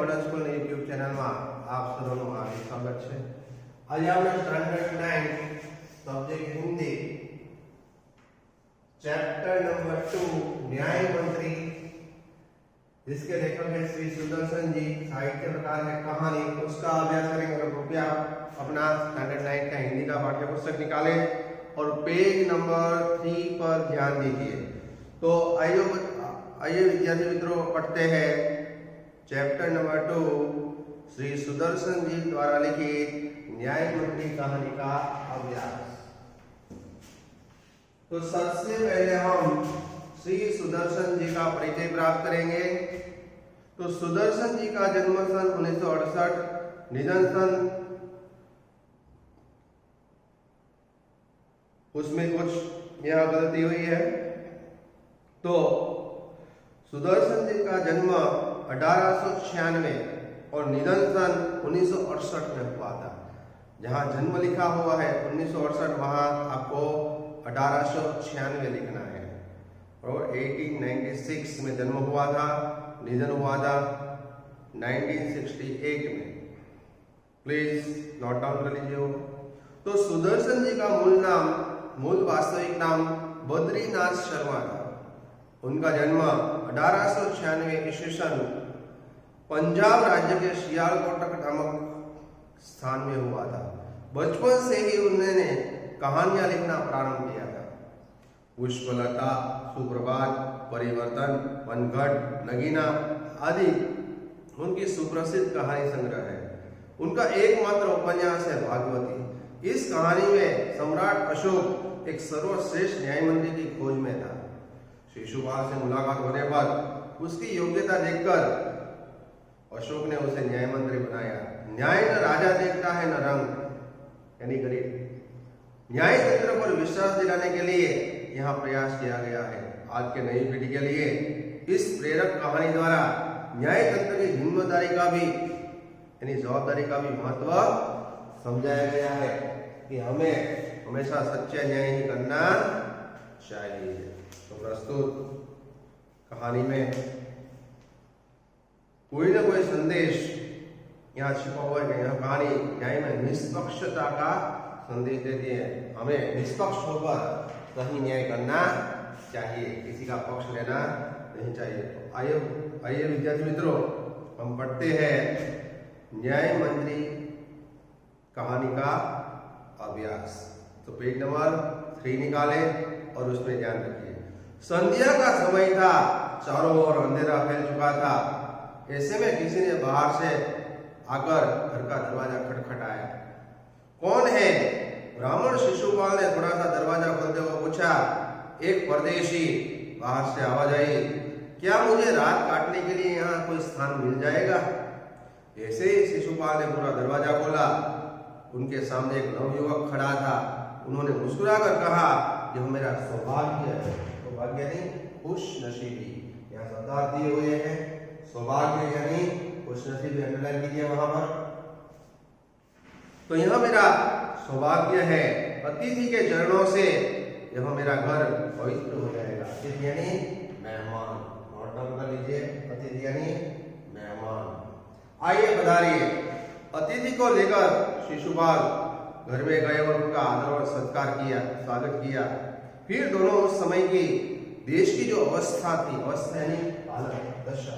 Modern school YouTube ચેનલમાં આપ સૌનું હાર્દિક સ્વાગત છે। આજે આપણે standard 9 subject Hindi chapter number 2 न्याय मंत्री, जिसके लेखक है श्री सुदर्शन जी, साहित्य प्रकार है कहानी, उसका अभ्यास करेंगे। तो कृपया अपना स्टैंडर्ड 9 का हिंदी का पाठ्य पुस्तक निकालें और पेज नंबर 3 पर ध्यान दीजिए। तो आइए विद्यार्थी मित्रों पढ़ते हैं चैप्टर नंबर 2 श्री सुदर्शन जी द्वारा लिखित न्याय मंत्री कहानी का अभ्यास। तो सबसे पहले हम श्री सुदर्शन जी का परिचय प्राप्त करेंगे। तो सुदर्शन जी का जन्म सन 1968, निधन सन, उसमें कुछ यह गलती हुई है। तो सुदर्शन जी का जन्म 1896 और निधन सन 1968 में हुआ था। जहां जन्म लिखा हुआ है 1968, वहां आपको 1896 लिखना है। और 1896 में जन्म हुआ था, निधन हुआ था 1968 में। प्लीज नोट डाउन कर लीजिए। तो सुदर्शन जी का मूल वास्तविक नाम बद्रीनाथ शर्मा था। उनका जन्म 1896 ईस्वी सन पंजाब राज्य के सियालकोट नामक स्थान में हुआ था। बचपन से ही उन्होंने कहानियां लिखना प्रारंभ किया था। पुष्पलता, सुप्रभात, परिवर्तन, वनगढ़, नगीना आदि उनकी सुप्रसिद्ध कहानी संग्रह है। उनका एकमात्र उपन्यास है भागवती। इस कहानी में सम्राट अशोक एक सर्वश्रेष्ठ न्याय मंत्री की खोज में था। शिशुपाल से मुलाकात होने पर उसकी योग्यता देखकर अशोक ने उसे न्याय मंत्री बनाया। न्याय न राजा देखता है न रंग, यानी गरीब। न्याय तंत्र पर विश्वास दिलाने के लिए यहाँ प्रयास किया गया है। आज के नई पीढ़ी के लिए इस प्रेरक कहानी द्वारा न्याय तंत्र की जिम्मेदारी का भी यानी जवाबदारी का भी महत्व समझाया गया है कि हमें हमेशा सच्चा न्याय ही करना चाहिए। तो प्रस्तुत कहानी में कोई ना कोई संदेश यहाँ छिपा हुआ है। यह कहानी न्याय में निष्पक्षता का संदेश देती है। हमें निष्पक्ष होकर सही न्याय करना चाहिए, किसी का पक्ष लेना नहीं चाहिए। तो आइए विद्यार्थी मित्रों, हम पढ़ते हैं न्याय मंत्री कहानी का अभ्यास। तो पेज नंबर 3 निकालें और उसमें ध्यान रखिए। संध्या का समय था, चारों ओर अंधेरा फैल चुका था। ऐसे में किसी ने बाहर से आकर घर का दरवाजा खटखटाया। कौन है? ब्राह्मण शिशुपाल ने थोड़ा सा दरवाजा खोलते हुए पूछा। एक परदेशी बाहर से आवाज आई, क्या मुझे रात काटने के लिए यहाँ कोई स्थान मिल जाएगा? ऐसे ही शिशुपाल ने पूरा दरवाजा खोला। उनके सामने एक नवयुवक खड़ा था। उन्होंने मुस्कुराकर कहा, यह मेरा सौभाग्य है। सौभाग्य नहीं, खुश नसीबी। यहाँ शब्दार्थ दिए हुए हैं। सौभाग्य यानी खुश नसीबी, अंडरलाइन कीजिए वहां पर। तो यह मेरा सौभाग्य है, अतिथि के चरणों से यह मेरा घर पवित्र हो जाएगा। अतिथि यानी मेहमान, नोट डाउन कर लीजिए। अतिथि यानी मेहमान। आइए पधारिए। अतिथि को लेकर शिशुपाल घर में गए और उनका आदर और सत्कार किया, स्वागत किया। फिर दोनों उस समय की देश की जो अवस्था थी, अवस्था यानी हालत, दशा,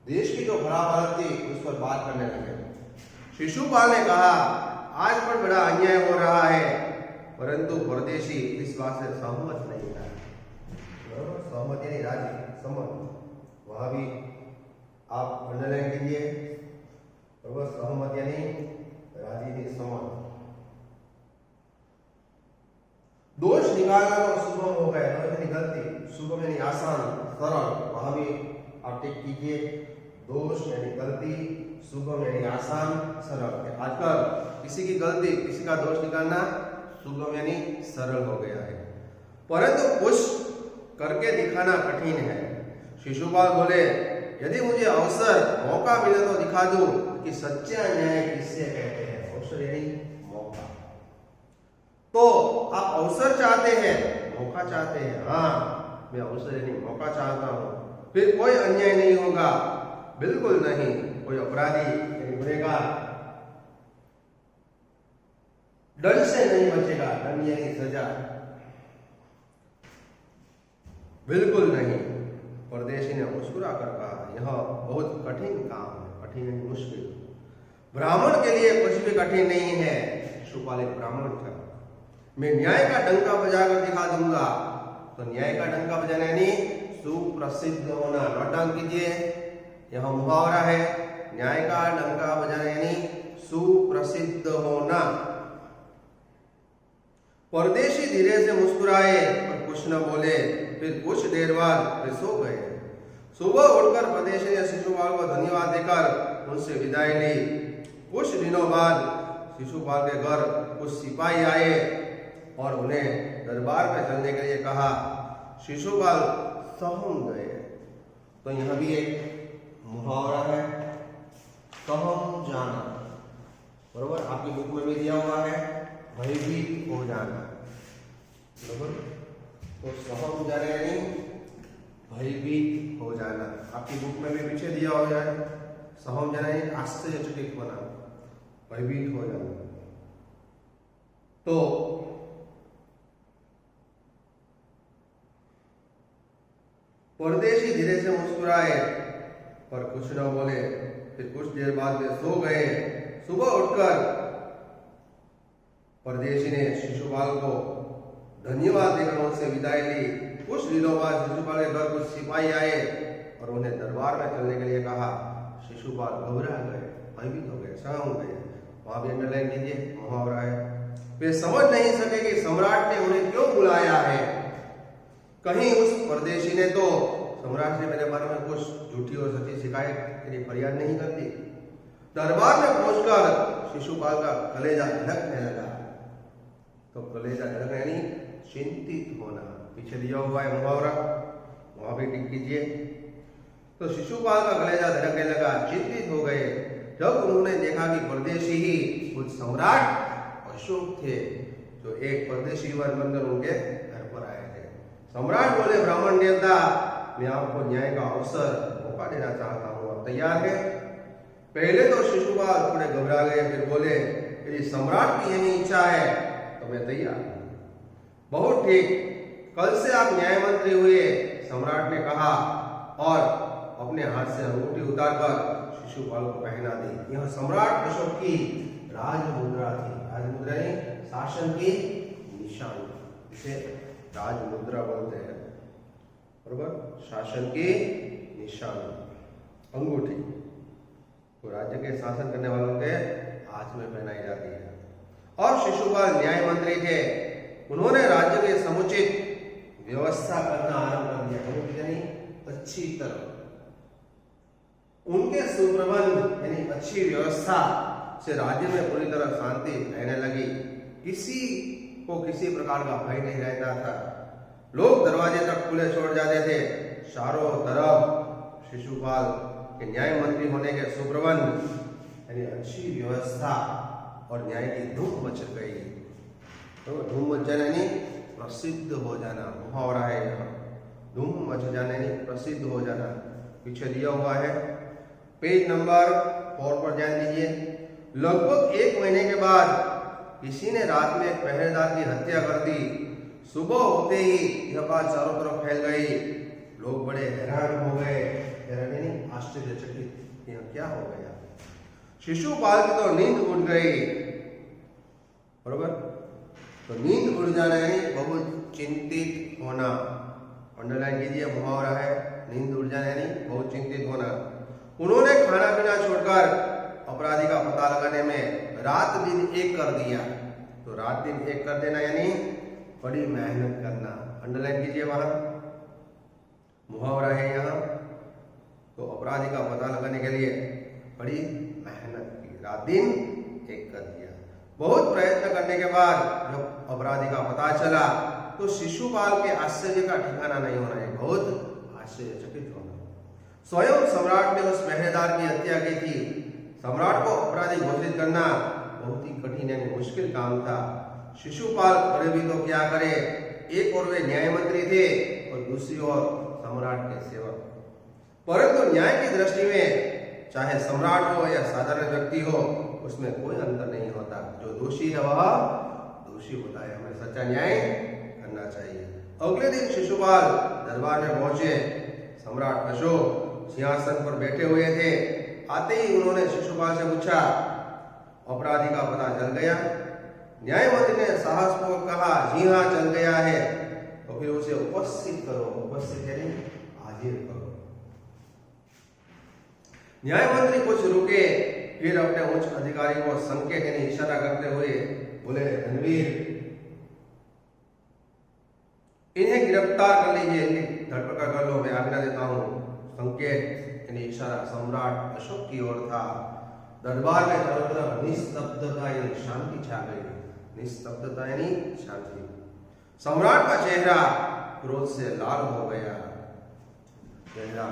देश की जो खराब हालत थी उस पर बात करने लगे। शिशुपाल ने कहा, आज पर बड़ा अन्याय हो रहा है, परंतु परदेशी इस बात से सहमत नहीं था। सहमत यानी राजी, सम्मत, वहां भी आप अंडरलाइन कीजिए। सहमत यानी राजी नहीं, सम्मत। दोष निकालना तो सुगम हो गए, गलती, सुगम यानी आसान, सरल, वहां भी आप टिक कीजिए। दोष यानी गलती, सुगम यानी आसान, सरल। आजकल किसी की गलती, किसी का दोष निकालना सुगम यानी सरल हो गया है, परंतु कुछ करके दिखाना कठिन है। शिशुपाल बोले, यदि मुझे अवसर, मौका मिले तो दिखा दूं कि सच्चा न्याय किससे कहते हैं। अवसर यानी मौका। तो आप अवसर चाहते हैं, मौका चाहते हैं। हाँ, मैं अवसर यानी मौका चाहता हूं, फिर कोई अन्याय नहीं होगा। बिल्कुल नहीं। कोई अपराधी यानी गुनहगार दंड से नहीं बचेगा, दंड यानी सजा, बिल्कुल नहीं। परदेशी ने मुस्कुरा कर कहा, यह बहुत कठिन काम है। कठिन यानी मुश्किल। ब्राह्मण के लिए कुछ भी कठिन नहीं है। शिशुपाल एक ब्राह्मण था। मैं न्याय का डंका बजाकर दिखा दूंगा। तो न्याय का डंका बजाना यानी सुप्रसिद्ध होना। नोट डाउन कीजिए, यह मुहावरा है। न्याय का डंका बजाना यानी सुप्रसिद्ध होना। परदेशी धीरे से मुस्कुराए पर कुछ न बोले। फिर कुछ देर बाद वे सो गए। सुबह उठकर परदेशी ने शिशुपाल को धन्यवाद देकर उनसे विदाई ली। कुछ दिनों बाद शिशुपाल के घर कुछ सिपाही आए और उन्हें दरबार में चलने के लिए कहा। शिशुपाल सहम गए। तो यह भी एक मुहावरा है, सहम जाना। बरोबर, आपकी बुक में भी दिया हुआ है, भयभीत हो जाना। बरोबर, तो सहम जाना यानी भयभीत हो जाना। आपकी बुक में भी पीछे दिया हुआ है, सहम जाना यानी आश्चर्यचकित होना, भयभीत हो जाना। तो परदेशी धीरे से मुस्कुराए पर कुछ न बोले। फिर कुछ देर बाद वे सो गए। सुबह उठकर परदेशी ने शिशुपाल को धन्यवाद देकर उनसे विदाई ली। कुछ दिनों बाद शिशुपाल के घर कुछ सिपाही आए और उन्हें दरबार में चलने के लिए कहा। शिशुपाल घबरा गए, भयभीत हो गए, सहम गए। वहां भी अंडरलाइन कीजिए, मुहावरा है। वे समझ नहीं सके कि सम्राट ने उन्हें क्यों बुलाया है। कहीं उस परदेशी ने तो सम्राट ने मेरे बारे में कुछ झूठी और सच्ची शिकायत के लिए फरियाद नहीं कर दी। दरबार में पहुंचकर शिशुपाल का कलेजा धड़कने लगा। तो कलेजा धड़कना यानी चिंतित होना। पीछे दिया हुआ है मुहावरा, वहां भी टिक कीजिए। तो शिशुपाल का कलेजा धड़कने लगा, चिंतित हो गए जब उन्होंने देखा कि परदेशी ही खुद सम्राट अशोक थे, जो एक परदेशी वर बनकर उनके घर पर आए थे। सम्राट बोले, ब्राह्मण देवता, मैं आपको न्याय का अवसर मौका देना चाहता हूँ, आप तैयार है? पहले तो शिशुपाल थोड़े घबरा गए, फिर बोले, यदि सम्राट की यही इच्छा है तो मैं तैयार हूँ। बहुत ठीक, कल से आप न्याय मंत्री हुए, सम्राट ने कहा और अपने हाथ से अंगूठी उतारकर शिशुपाल को पहना दी। यह सम्राट अशोक की राजमुद्रा थी। राजमुद्रा यानी शासन की निशानी, इसे राजमुद्रा बोलते हैं। बरोबर, शासन की निशानी अंगूठी तो राज्य के शासन करने वालों के हाथ में पहनाई जाती है। और शिशुपाल न्याय मंत्री थे, उन्होंने राज्य के समुचित व्यवस्था करना आरंभ कर दिया, यानी अच्छी तरह उनके सुप्रबंध यानी अच्छी व्यवस्था से राज्य में पूरी तरह शांति रहने लगी। किसी को किसी प्रकार का भय नहीं रहता था। लोग दरवाजे तक खुले छोड़ जाते थे। चारों तरफ शिशुपाल के न्याय मंत्री होने के सुप्रबंध यानी अच्छी व्यवस्था और न्याय की धूम मच गई। तो धूम मच जाना यानी प्रसिद्ध हो जाना, मुहावरा है यहाँ। धूम मच जाना यानी प्रसिद्ध हो जाना। पीछे दिया हुआ है, पेज नंबर 4 पर ध्यान दीजिए। लगभग 1 महीने के बाद किसी ने रात में एक पहरेदार की हत्या कर दी। सुबह होते ही यह बात चारों तरफ फैल गई। लोग बड़े हैरान हो गए, हैरान नहीं आश्चर्यचकित, यह क्या हो गया। शिशुपाल की तो नींद उड़ गई। बरोबर, तो नींद उड़ जाना यानी बहुत चिंतित होना। अंडरलाइन कीजिए, मुहावरा है, नींद उड़ जाना यानी बहुत चिंतित होना। उन्होंने खाना पीना छोड़कर अपराधी का पता लगाने में रात दिन एक कर दिया। तो रात दिन एक कर देना यानी बड़ी मेहनत करना। अंडरलाइन कीजिए, वहां मुहावरा है यहाँ। तो अपराधी का पता लगाने के लिए बड़ी मेहनत की, रात दिन एक कर दिया। बहुत प्रयत्न करने के बाद जब अपराधी का पता चला तो शिशुपाल के आश्चर्य का ठिकाना नहीं होना है, बहुत आश्चर्यचकित होना। स्वयं सम्राट ने उस पहरेदार की हत्या की थी। सम्राट को अपराधी घोषित करना बहुत ही कठिन यानी मुश्किल काम था। शिशुपाल करे भी तो क्या करे, एक ओर वे न्याय मंत्री थे और दूसरी ओर सम्राट के सेवक। परंतु न्याय की दृष्टि में चाहे सम्राट हो या साधारण व्यक्ति हो, उसमें कोई अंतर नहीं होता। जो दोषी है वह दोषी होता है। हमें सच्चा न्याय करना चाहिए। अगले दिन शिशुपाल दरबार में पहुंचे। सम्राट अशोक सिंहासन पर बैठे हुए थे। आते ही उन्होंने शिशुपाल से पूछा, अपराधी का पता चल गया? न्याय मंत्री ने साहसपूर्वक कहा, जी हाँ, चल गया है। तो फिर उसे उपस्थित करो। उपस्थित यानी हाजिर करो। न्याय मंत्री कुछ रुके, फिर अपने उच्च अधिकारी को संकेत यानी इशारा करते हुए बोले, रणवीर, इन्हें गिरफ्तार कर लीजिए, इनकी धरपकड़ कर लो, मैं आज्ञा देता हूं। संकेत यानी इशारा सम्राट अशोक की ओर था। दरबार में चारों तरफ निस्तब्धता यानी शांति छा गई। निस्तब्धता यानी शांति। सम्राट का चेहरा क्रोध से लाल हो गया। चेहरा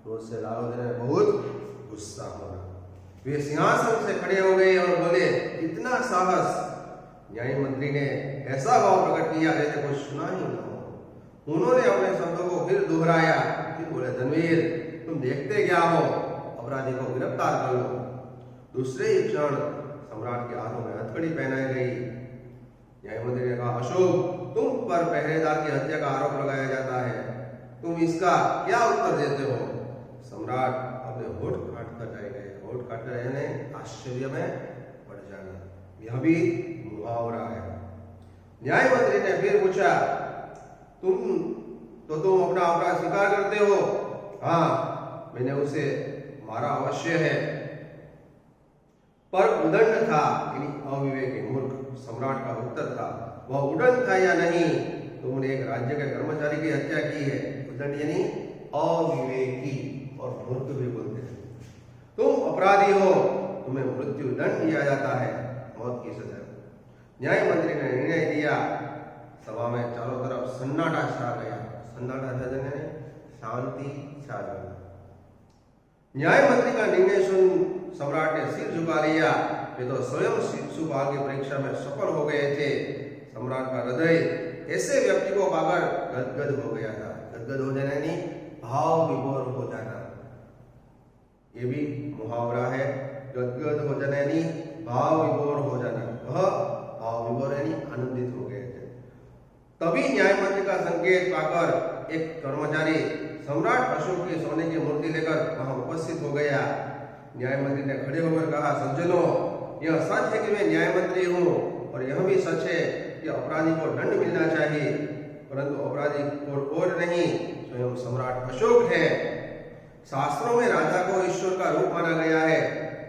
क्रोध से लाल हो गया, बहुत गुस्सा हो रहा। वे सिंहासन से खड़े हो गए और बोले, इतना साहस! न्याय मंत्री ने ऐसा भाव प्रकट किया जैसे कुछ सुना ही न हो। उन्होंने अपने शब्दों को फिर दोहराया। फिर बोले, रणवीर, तुम देखते क्या हो? अपराधी को गिरफ्तार कर लो। दूसरे ही क्षण सम्राट के हाथों में हथकड़ी पहनाई गई। न्यायमंत्री ने कहा, अशोक, तुम पर पहरेदार की हत्या का आरोप लगाया जाता है, तुम इसका क्या उत्तर देते हो? सम्राट अपने होठ काटकर रह गए। होठ काटकर रहने आश्चर्य में पड़ जाना, यह भी मुहावरा है। न्यायमंत्री ने फिर पूछा, तुम अपना अपराध स्वीकार करते हो? हाँ, मैंने उसे मारा अवश्य है, पर उदंड था यानी अविवेकी मूर्ख। सम्राट का उत्तर था, वह उदंड था या नहीं? तुमने एक राज्य के कर्मचारी की हत्या की है। उदंड यानी अविवेकी, और मूर्ख भी बोलते हैं। तुम अपराधी हो, तुम्हें मृत्यु दंड दिया जाता है, मौत की सजा। न्याय मंत्री ने निर्णय दिया। सभा में चारों तरफ सन्नाटा छा गया। सन्नाटा छा जाने शांति छा जाना। न्याय मंत्री का निर्णय सुन सम्राट ने सिर झुका लिया। वे तो स्वयं शिशुपाल की परीक्षा में सफल हो गए थे। सम्राट का हृदय ऐसे व्यक्ति को पाकर गदगद हो गया था। गदगद हो जाना यानी भाव विभोर हो जाना, ये भी मुहावरा है। गदगद हो जाना यानी भाव विभोर हो जाना। वह भाव विभोर यानी आनंदित हो गए थे। तभी न्याय मंत्री का संकेत पाकर एक कर्मचारी सम्राट अशोक की सोने की मूर्ति लेकर वहां उपस्थित हो गया। न्याय मंत्री ने खड़े होकर कहा, सज्जनों, यह सच है कि मैं न्याय मंत्री हूँ, और यह भी सच है कि अपराधी को दंड मिलना चाहिए, परंतु अपराधी और नहीं, स्वयं सम्राट अशोक है। शास्त्रों में राजा को ईश्वर का रूप माना गया है,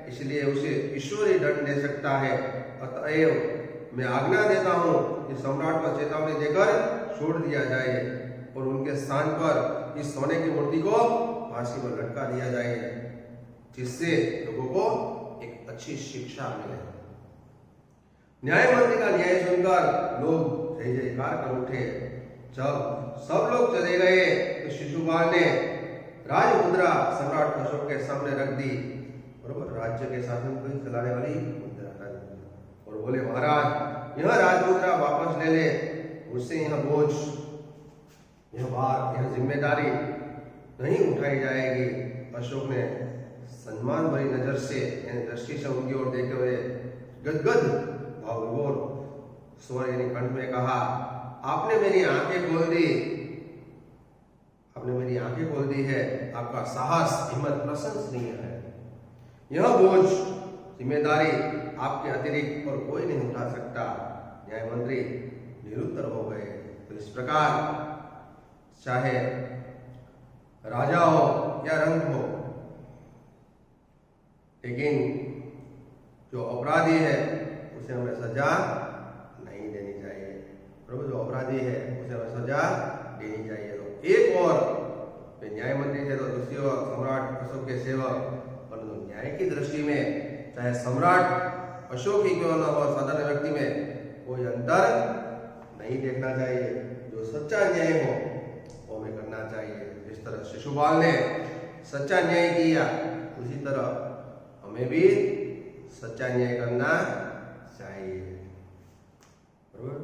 इसलिए उसे ईश्वरी दंड दे सकता है। अतएव मैं आज्ञा देता हूँ कि सम्राट को चेतावनी देकर छोड़ दिया जाए और उनके स्थान पर इस सोने की मूर्ति को फांसी पर लटका दिया जाए, जिससे लोगों को एक अच्छी शिक्षा मिले। न्याय मंत्री का न्याय सुनकर लोग जय जयकार कर उठे। जब सब लोग चले गए तो शिशुपाल ने राजमुद्रा सम्राट अशोक के सामने रख दी, बरोबर, राज्य के शासन को चलाने वाली मुद्रा राजमुद्रा, और बोले, महाराज, यह राजमुद्रा वापस ले ले, मुझसे यह बोझ, यह भार, यह जिम्मेदारी नहीं उठाई जाएगी। अशोक ने सम्मान भरी नजर से यानी दृष्टि से उनकी ओर देखते हुए गदगद भाव विभोर स्वर यानी कंठ में कहा, आपने मेरी आंखें खोल दी, आपने मेरी आंखें खोल दी है। आपका साहस, हिम्मत प्रशंसनीय है। यह बोझ, जिम्मेदारी आपके अतिरिक्त और कोई नहीं उठा सकता। न्याय मंत्री निरुत्तर हो गए। तो इस प्रकार चाहे राजा हो या रंग हो, लेकिन जो अपराधी है उसे हमें सजा नहीं देनी चाहिए। प्रभु, जो अपराधी है उसे हमें सजा देनी चाहिए। तो एक और वे न्याय मंत्री थे, तो दूसरी ओर सम्राट अशोक के सेवक। परंतु न्याय की दृष्टि में चाहे सम्राट अशोक ही क्यों न हो, साधारण व्यक्ति में कोई अंतर नहीं देखना चाहिए। जो सच्चा न्याय हो वो हमें करना चाहिए। जिस तरह शिशुपाल ने सच्चा न्याय किया, उसी तरह हमें भी सच्चा न्याय करना चाहिए। बरोबर,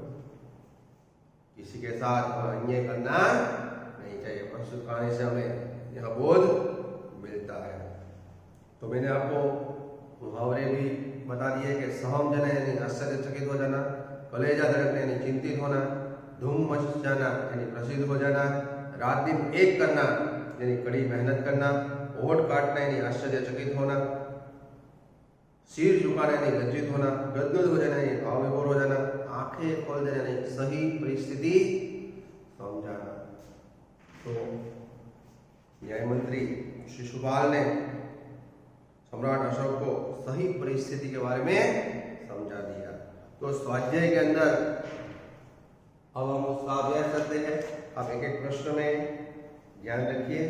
किसी के साथ अन्याय करना नहीं चाहिए। प्रस्तुत कहानी से हमें यह बोध तो मैंने आपको मुहावरे भी बता दिए कि सहम जाना यानी आश्चर्यचकित हो जाना, कलेजा धड़कना यानी चिंतित होना, धूम मच जाना यानी प्रसिद्ध हो जाना, रात दिन एक करना यानी कड़ी मेहनत करना, होठ काटना यानी आश्चर्यचकित होना, सिर झुकाना यानी लज्जित होना, गदगद हो जाना यानी भाव विभोर हो जाना, आंखें खोल जाना यानी सही परिस्थिति समझाना। तो न्याय मंत्री शिशुपाल ने सम्राट अशोक को सही परिस्थिति के बारे में समझा दिया। तो स्वाध्याय के अंदर अब हम उसका अभ्यास करते हैं। आप एक एक प्रश्न में ध्यान रखिए,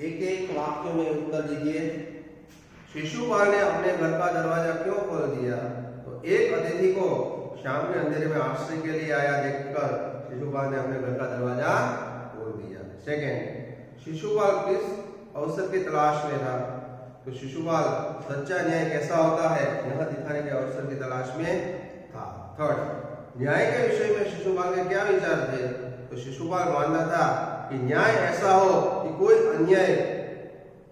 एक एक वाक्य में उत्तर दीजिए। शिशुपाल ने अपने घर का दरवाजा क्यों खोल दिया? तो एक अतिथि को शाम के अंधेरे में आश्रय के लिए आया देखकर शिशुपाल ने अपने घर का दरवाजा खोल दिया। सेकेंड, शिशुपाल किस अवसर की तलाश में था? तो शिशुपाल सच्चा न्याय कैसा होता है यह दिखाने के अवसर की तलाश में था। थर्ड, न्याय के विषय में शिशुपाल के क्या विचार थे? तो शिशुपाल मानता था कि न्याय ऐसा हो कि कोई अन्याय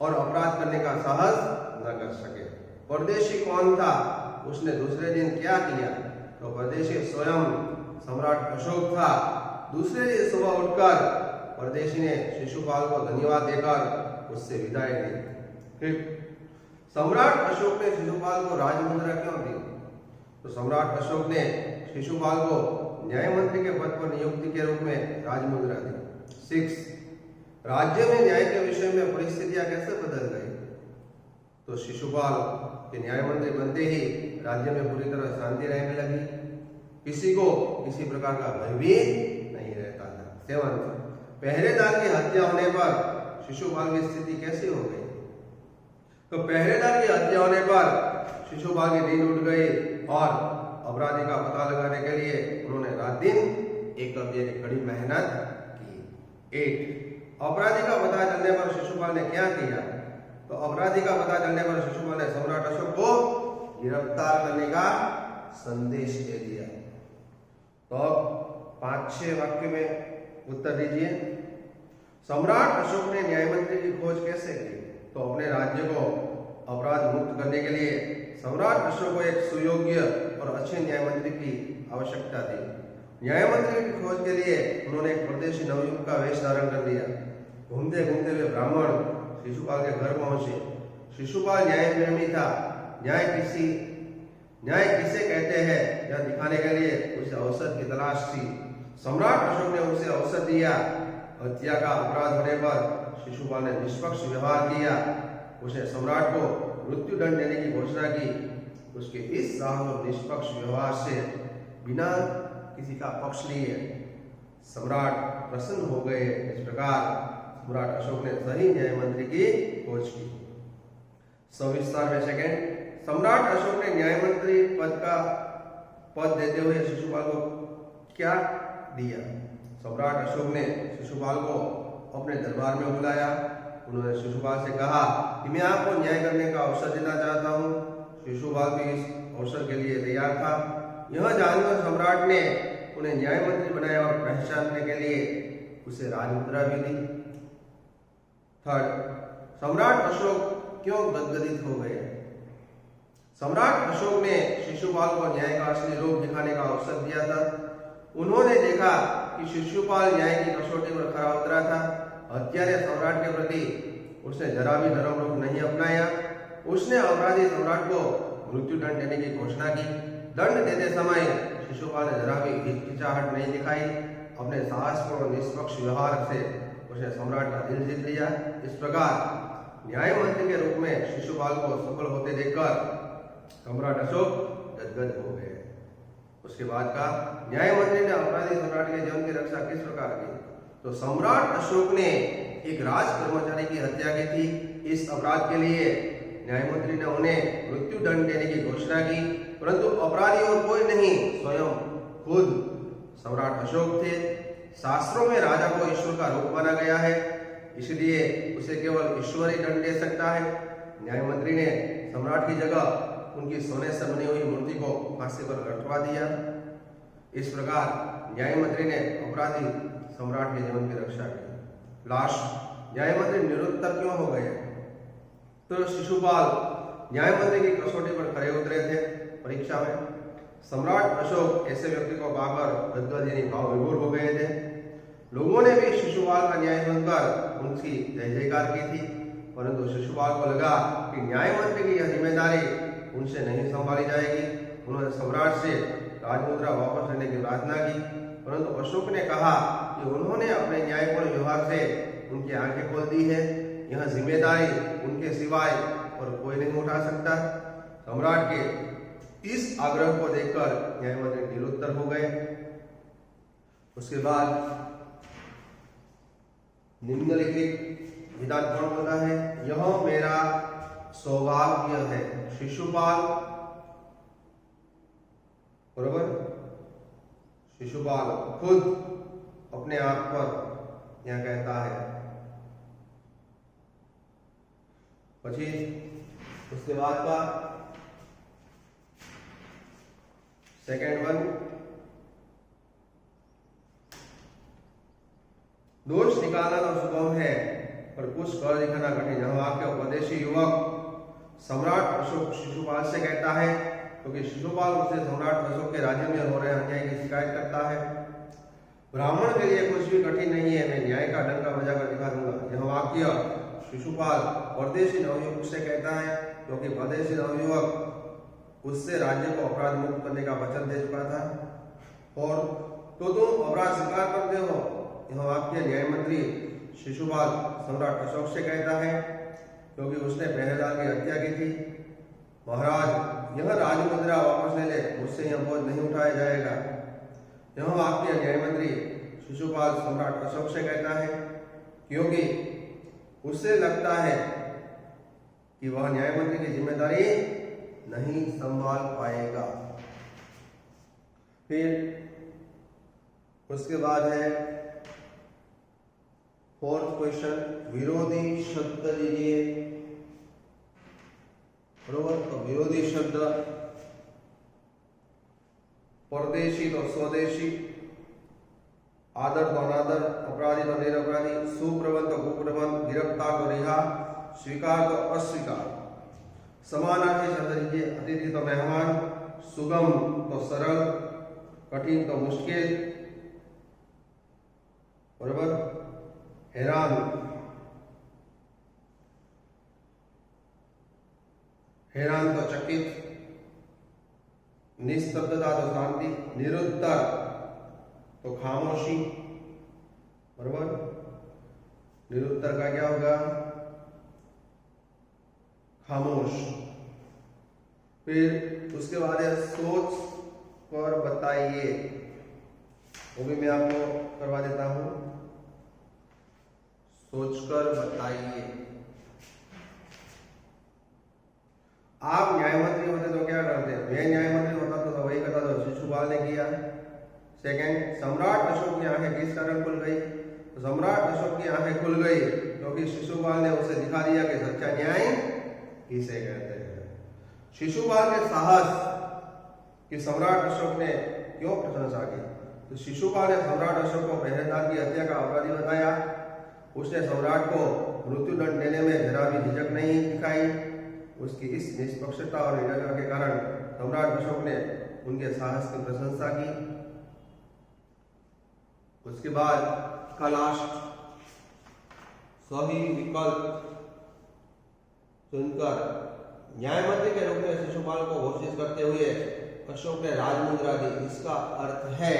और अपराध करने का साहस न कर सके। परदेशी कौन था? उसने दूसरे दिन क्या किया? तो परदेशी स्वयं सम्राट अशोक था। दूसरे दिन सुबह उठकर परदेशी ने शिशुपाल को धन्यवाद देकर उससे विदाई ली। फिर सम्राट अशोक ने शिशुपाल को राजमुद्रा क्यों दी? तो सम्राट अशोक ने शिशुपाल को न्याय मंत्री के पद पर नियुक्ति के रूप में राजमुद्रा दी। 6, राज्य में न्याय के विषय में परिस्थितियां कैसे बदल गई? तो शिशुपाल के न्याय मंत्री बनते ही राज्य में पूरी तरह शांति रहने लगी, किसी को किसी प्रकार का भय भी नहीं रहता था। 7, पहरेदार की हत्या होने पर शिशुपाल की स्थिति कैसी हो गई? तो पहरेदार की हत्या होने पर शिशुपाल की नींद उड़ गई और अपराधी का पता लगाने के लिए उन्होंने रात दिन एक करके कड़ी मेहनत की। 8, अपराधी का पता चलने पर शिशुपाल ने क्या किया? तो अपराधी का पता चलने पर शिशुपाल ने सम्राट अशोक को गिरफ्तार करने का संदेश दे दिया। तो 5-6 वाक्य में उत्तर दीजिए। सम्राट अशोक ने न्याय मंत्री की खोज कैसे की? तो अपने राज्य को अपराध मुक्त करने के लिए सम्राट अशोक को एक सुयोग्य और अच्छे न्याय मंत्री की आवश्यकता थी। न्याय मंत्री की खोज के लिए उन्होंने एक परदेशी नवयुवक का वेश धारण कर लिया। घूमते घूमते हुए ब्राह्मण शिशुपाल के घर पहुंचे। शिशुपाल न्याय प्रेमी था। न्याय किसे कहते हैं यह दिखाने के लिए उसे अवसर की तलाश थी। सम्राट अशोक ने उसे अवसर दिया। हत्या का अपराध होने पर शिशुपाल ने निष्पक्ष व्यवहार किया। उसने सम्राट को मृत्यु दंड देने की घोषणा की। उसके इस साहस और निष्पक्ष व्यवहार से बिना किसी का पक्ष लिए सम्राट प्रसन्न हो गए। इस प्रकार सम्राट अशोक ने सही न्याय मंत्री की खोज की। सविस्तार में सेकेंड, सम्राट अशोक ने न्याय मंत्री पद देते हुए शिशुपाल को क्या दिया? सम्राट अशोक ने शिशुपाल को अपने दरबार में बुलाया। उन्होंने शिशुपाल से कहा कि मैं आपको न्याय करने का अवसर देना चाहता हूँ। शिशुपाल भी इस अवसर के लिए तैयार था। यह जानकर सम्राट ने उन्हें न्याय मंत्री बनाया और पहचानने के लिए उसे राजमुद्रा भी दी। थर्ड, सम्राट अशोक क्यों गदगदित हो गए? सम्राट अशोक ने शिशुपाल को न्याय का असली रूप दिखाने का अवसर दिया था। उन्होंने देखा कि शिशुपाल न्याय की कसौटी पर खरा उतरा था। हत्यारे सम्राट के प्रति उसने जरा भी नरम रूप नहीं अपनाया। उसने अपराधी सम्राट को मृत्यु दंड देने की घोषणा की। दंड देते समय शिशुपाल ने जरा भी हिचकिचाहट नहीं दिखाई। अपने साहसपूर्ण निष्पक्ष व्यवहार से उसने सम्राट का दिल जीत लिया। इस प्रकार न्याय मंत्री के रूप में शिशुपाल को सफल होते देखकर सम्राट अशोक गदगद हो गए। उसके बाद का न्याय मंत्री ने अपराधी सम्राट के जीवन की रक्षा किस प्रकार की? तो सम्राट अशोक ने एक राज कर्मचारी की हत्या की थी। इस अपराध के लिए न्याय मंत्री ने उन्हें मृत्यु दंड देने की घोषणा की, परंतु अपराधी और कोई नहीं, स्वयं खुद सम्राट अशोक थे। शास्त्रों में राजा को ईश्वर का रूप माना गया है, इसलिए उसे केवल ईश्वर ही दंड दे सकता है। न्याय मंत्री ने सम्राट की जगह उनकी सोने से बनी हुई मूर्ति को फांसी पर लटवा दिया। इस प्रकार न्याय मंत्री ने अपराधी सम्राट के जीवन की रक्षा की। लास्ट, न्याय मंत्री निरुत्तर क्यों हो गए? तो शिशुपाल न्याय मंत्री की कसौटी पर खरे उतरे थे परीक्षा में। सम्राट अशोक ऐसे व्यक्ति को पाकर गदगद यानी भाव विभोर हो गए थे। लोगों ने भी शिशुपाल का न्याय सुनकर उनकी जय जयकार की थी, परंतु शिशुपाल को लगा कि न्याय मंत्री की यह जिम्मेदारी उनसे नहीं संभाली जाएगी। उन्होंने सम्राट से राजमुद्रा वापस लेने की प्रार्थना की, परंतु अशोक ने कहा कि उन्होंने अपने न्यायपूर्ण व्यवहार से उनकी आंखें खोल दी है। यह जिम्मेदारी उनके सिवाय और कोई नहीं उठा सकता। सम्राट के इस आग्रह को देखकर न्यायमंत्री निरुत्तर हो गए। उसके बाद निम्नलिखित विधान कौन बोला है? यह मेरा सौभाग्य है। शिशुपाल, बरोबर, शिशुपाल खुद अपने आप पर यह कहता है। પછી उसके बाद का सेकेंड वन, दोष निकालना तो सुगम है पर कुछ कर दिखाना कठिन। यह वाक्य उपदेशी युवक सम्राट अशोक शिशुपाल से कहता है, क्योंकि शिशुपाल उसे सम्राट अशोक के राज्य में हो रहे अन्याय की शिकायत करता है। ब्राह्मण के लिए कुछ भी कठिन नहीं है, मैं न्याय का डंका बजाकर दिखा दूंगा। यह वाक्य शिशुपाल परदेशी नवयुवक से कहता है, क्योंकि परदेशी नवयुवक उससे राज्य को अपराध मुक्त करने का वचन दे चुका था। और तो तुम अपराध स्वीकार करते हो। यह वाक्य न्याय मंत्री शिशुपाल सम्राट अशोक से कहता है, क्योंकि उसने पहरेदार की हत्या की थी। महाराज, यह राजमुद्रा वापस ले ले, मुझसे यह बोझ नहीं उठाया जाएगा। यह वाक्य न्याय मंत्री शिशुपाल सम्राट अशोक से कहता है, क्योंकि उससे लगता है कि वह न्याय मंत्री की जिम्मेदारी नहीं संभाल पाएगा। फिर उसके बाद है फोर्थ क्वेश्चन, विरोधी शब्द लीजिए, बरोबर। तो विरोधी शब्द परदेशी तो स्वदेशी, आदर तो अनादर, अपराधी तो निरपराधी, सुप्रबंध तो कुप्रबंध, गिरफ्तार तो रिहा, स्वीकार तो अस्वीकार। समानार्थी शब्द लीजिए, अतिथि तो मेहमान, सुगम तो सरल, कठिन तो मुश्किल, बरोबर। हैरान, हैरान तो चकित, निस्तब्धता तो शांति, निरुत्तर तो खामोशी, बरोबर। निरुत्तर का क्या होगा? खामोश। फिर उसके बाद है सोच कर बताइए, वो भी मैं आपको करवा देता हूं। सोचकर बताइए। आप न्यायमंत्री होते तो क्या करते? मैं न्यायमंत्री होता तो वही करता जो शिशुपाल ने किया। सेकंड, सम्राट अशोक की आंखें किस कारण खुल गई? तो सम्राट अशोक की आंखें खुल गई क्योंकि शिशुपाल ने उसे दिखा दिया कि सच्चा न्याय किसे कहते हैं। शिशुपाल के साहस कि सम्राट अशोक ने क्यों प्रशंसा की? तो शिशुपाल ने सम्राट अशोक को पहरेदार की हत्या का अपराधी बताया। उसने सम्राट को मृत्युदंड देने में जरा भी झिझक नहीं दिखाई। उसकी इस निष्पक्षता और निडरता के कारण सम्राट अशोक ने उनके साहस की प्रशंसा की। उसके बाद का लास्ट, सही विकल्प चुनकर न्यायमंत्री के रूप में शिशुपाल को घोषित करते हुए अशोक ने राजमुद्रा दी। इसका अर्थ है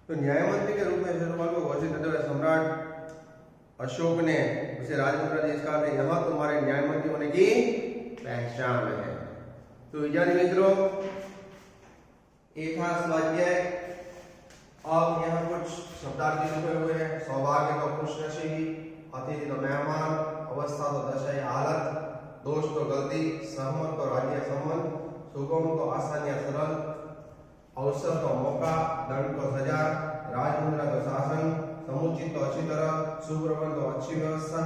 तो न्यायमंत्री के रूप में शिशुपाल को घोषित करते हुए सम्राट अशोक ने उसे राजमुद्रा दी। इसका अर्थ यह तुम्हारे न्यायमंत्री होने की पहचान है। तो विद्यार्थी मित्रों, एक था स्वाध्याय। अब यहाँ कुछ शब्दार्थी लिखे हुए हैं। सौभाग्य तो खुशनसीबी, अतिथि तो मेहमान, अवस्था तो दशा या हालत, दोष तो गलती, सहमत तो राज्य संबंध, सुगम तो आसान या सरल, अवसर तो मौका, दंड तो सजा, राजमुद्रा तो शासन, समुचित तो अच्छी तरह, सुप्रबंध तो अच्छी व्यवस्था,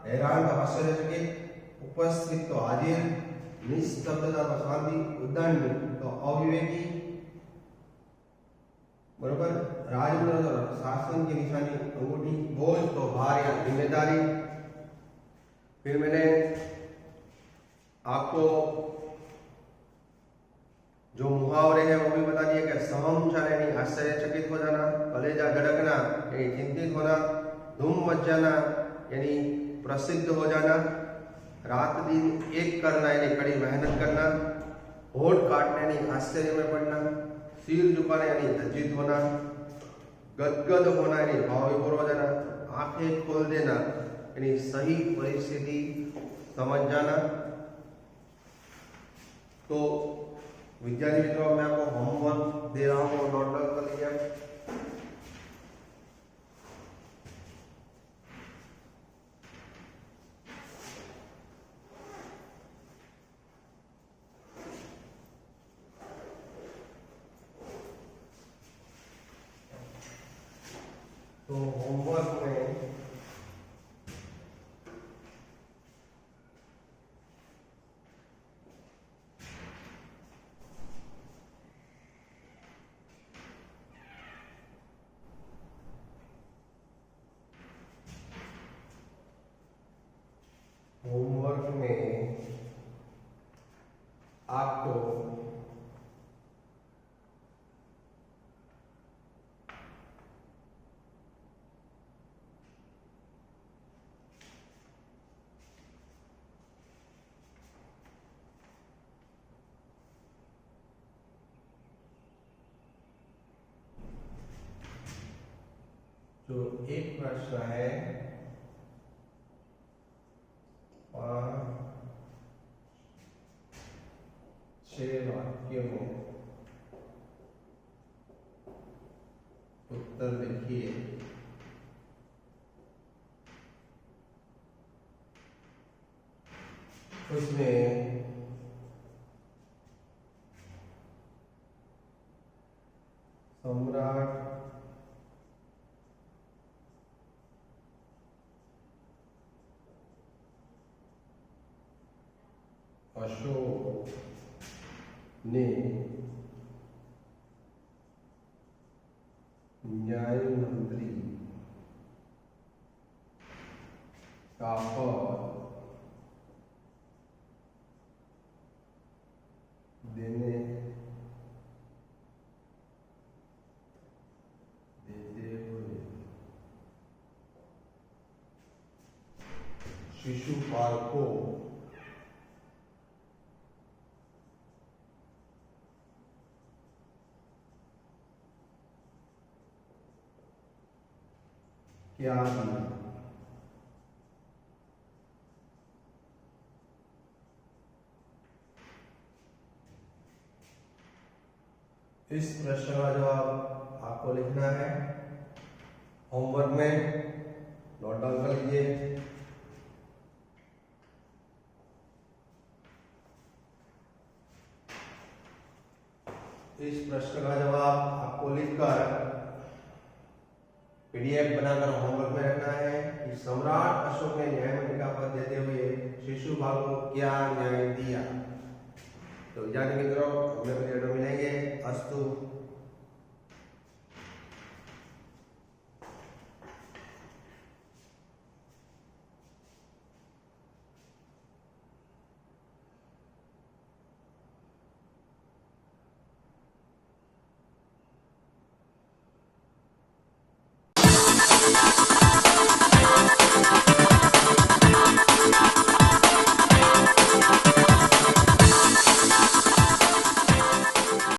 हैरान तो आश्चर्यचकित, उपस्थित तो हाजिर, निस्तब्धता तो शांति, उद्दंड तो अविवेकी, बरोबर, राजमुद्रा तो शासन की निशानी अंगूठी, बोझ तो भार या जिम्मेदारी। फिर मैंने आपको जो मुहावरे हैं वो भी बता दिए कि सहम यानी आश्चर्यचकित हो जाना, कलेजा धड़कना यानी चिंतित होना, धूम मच जाना यानी प्रसिद्ध हो जाना, रात दिन एक करना यानी कड़ी मेहनत करना, होठ काटना यानी आश्चर्य में पड़ना, सिर झुकाना यानी लज्जित होना, गदगद होना यानी भाव विभोर हो जाना, आंखें खोल देना यानी सही परिस्थिति समझ जाना। तो विद्यार्थी मित्रों, मैं आपको होमवर्क दे रहा हूँ, नोट डाउन कर लीजिए। तो होमवर्क में आपको जो एक प्रश्न है 5-6 वाक्यों में उत्तर लिखिए। उसमें सम्राट अशोक ने न्याय मंत्री का पद देते हुए शिशुपाल को क्या दिया? इस प्रश्न का जवाब आपको लिखना है। होमवर्क में नोट डाउन कर लीजिए। इस प्रश्न का जवाब आपको लिखकर पीडीएफ बनाकर होमवर्क में रखना है कि सम्राट अशोक ने न्याय मंत्री का पद देते हुए शिशुपाल को क्या न्याय दिया। तो विद्यार्थी मित्रों, अगले वीडियो में मिलेंगे। अस्तु।